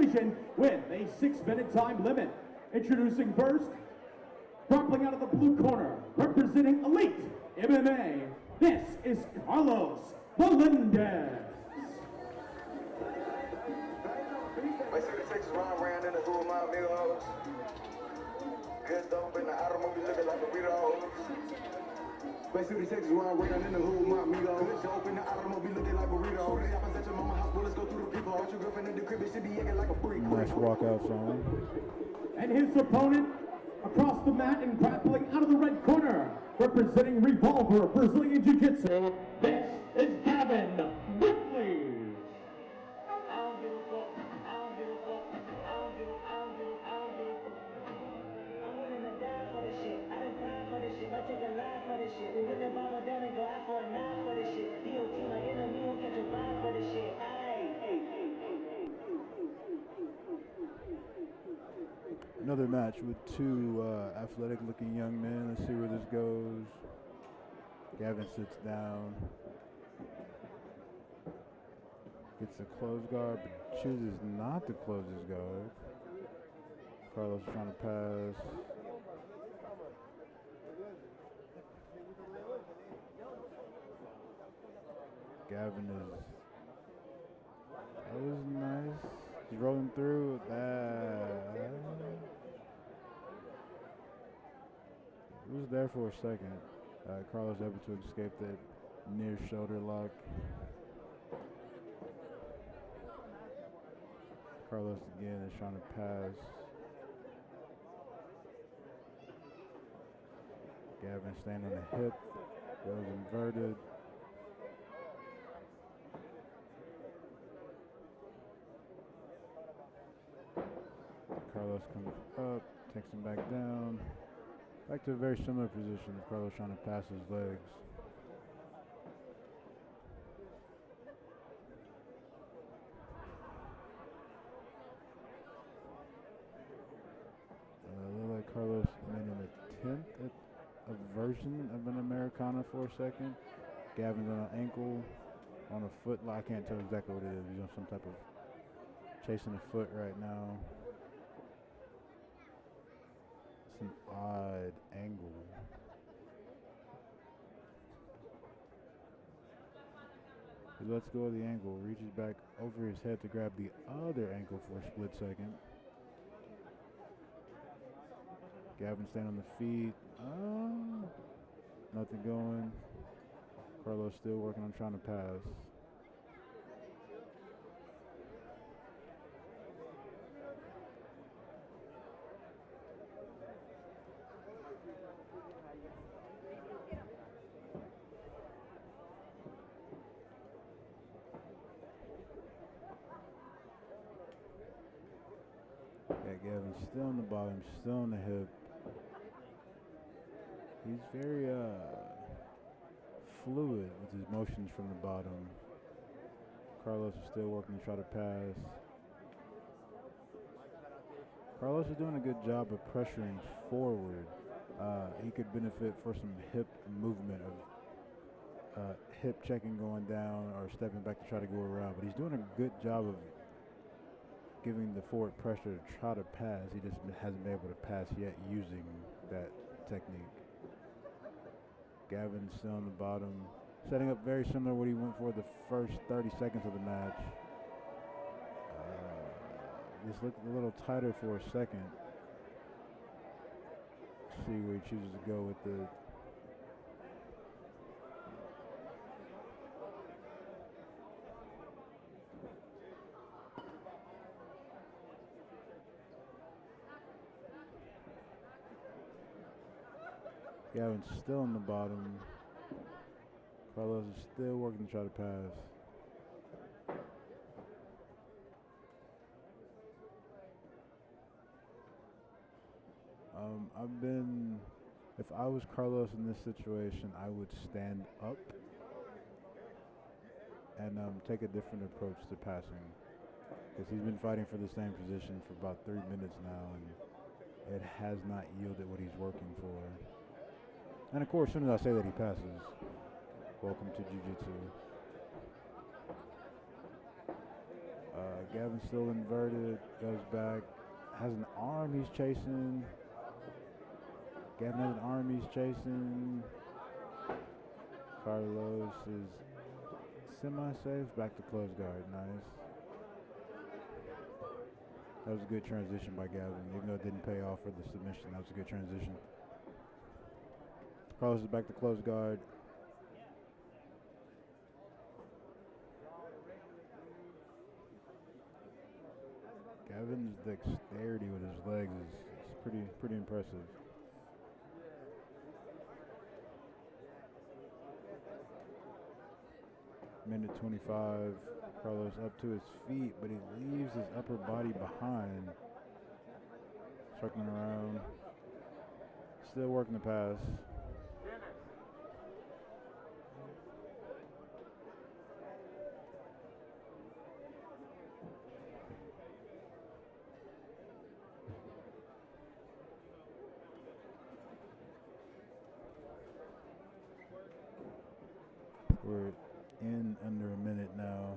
division with a 6-minute time limit. Introducing first, grappling out of the blue corner, representing Elite MMA, this is Carlos Melendez. Basically, Texas round in the hood, my amigos. Good dope in the automobile looking like burritos. Basically, Texas round in the hood, my amigos. Good dope in the automobile looking like burritos. They up at your mama house, bullets go through the people. Got your girlfriend in the crib, it should be acting like a freak. Nice walkout song. And his opponent across the mat and grappling out of the red corner, representing Revolver Brazilian Jiu-Jitsu. This is Gavin Whitley. I take a life for this shit. Put the bottle down and go out for a knife for this shit. DOT, my enemy, won't catch a vibe for this shit. Another match with two athletic-looking young men. Let's see where this goes. Gavin sits down, gets a close guard, but chooses not to close his guard. Carlos trying to pass. Gavin is, that was nice. He's rolling through that. It was there for a second. Carlos able to escape that near shoulder lock. Carlos again is trying to pass. Gavin staying on the hip, goes inverted. Carlos comes up, takes him back down. Back to a very similar position of Carlos trying to pass his legs. Looked like Carlos made an attempt at a version of an Americana for a second. Gavin's on an ankle, on a foot. I can't tell exactly what it is. He's on some type of chasing a foot right now. It's an odd angle. He lets go of the ankle, reaches back over his head to grab the other ankle for a split second. Gavin staying on the feet. Nothing going. Carlos still working on trying to pass. Gavin's still on the bottom, still on the hip. He's very fluid with his motions from the bottom. Carlos is still working to try to pass. Carlos is doing a good job of pressuring forward. He could benefit for some hip movement of hip checking going down or stepping back to try to go around. But he's doing a good job of giving the forward pressure to try to pass. He just hasn't been able to pass yet using that technique. Gavin's still on the bottom, setting up very similar to what he went for the first 30 seconds of the match. This looked a little tighter for a second. See where he chooses to go with the Gavin's still on the bottom. Carlos is still working to try to pass. If I was Carlos in this situation, I would stand up and take a different approach to passing. Because he's been fighting for the same position for about 3 minutes now, and it has not yielded what he's working for. And of course, as soon as I say that he passes, welcome to Jiu-Jitsu. Gavin's still inverted, goes back, has an arm he's chasing. Gavin has an arm he's chasing. Carlos is semi-safe, back to close guard, nice. That was a good transition by Gavin, even though it didn't pay off for the submission. That was a good transition. Carlos is back to close guard. Gavin's dexterity with his legs is pretty impressive. Minute 25. Carlos up to his feet, but he leaves his upper body behind. Circling around. Still working the pass. We're in under a minute now.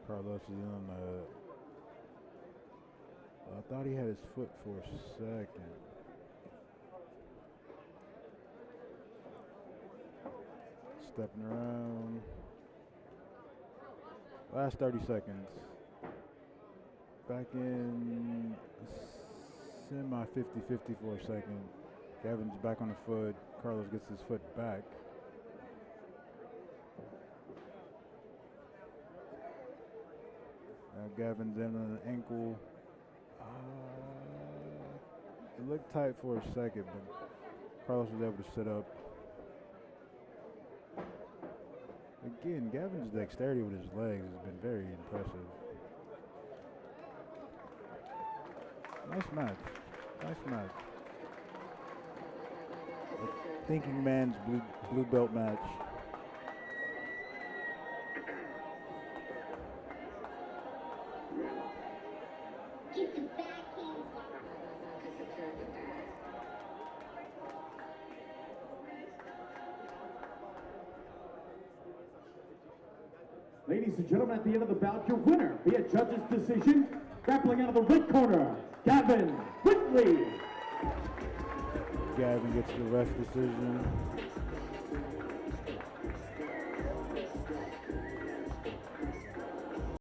Carlos is on the... I thought he had his foot for a second. Stepping around. Last 30 seconds. Back in semi 50-50 for a second. Gavin's back on the foot. Carlos gets his foot back. Gavin's in on an ankle. It looked tight for a second, but Carlos was able to sit up. Again, Gavin's dexterity with his legs has been very impressive. Nice match. Nice match. A thinking man's blue belt match. Ladies and gentlemen, at the end of the bout, your winner via judge's decision, grappling out of the red corner, Gavin Whitley. Gavin gets the ref decision.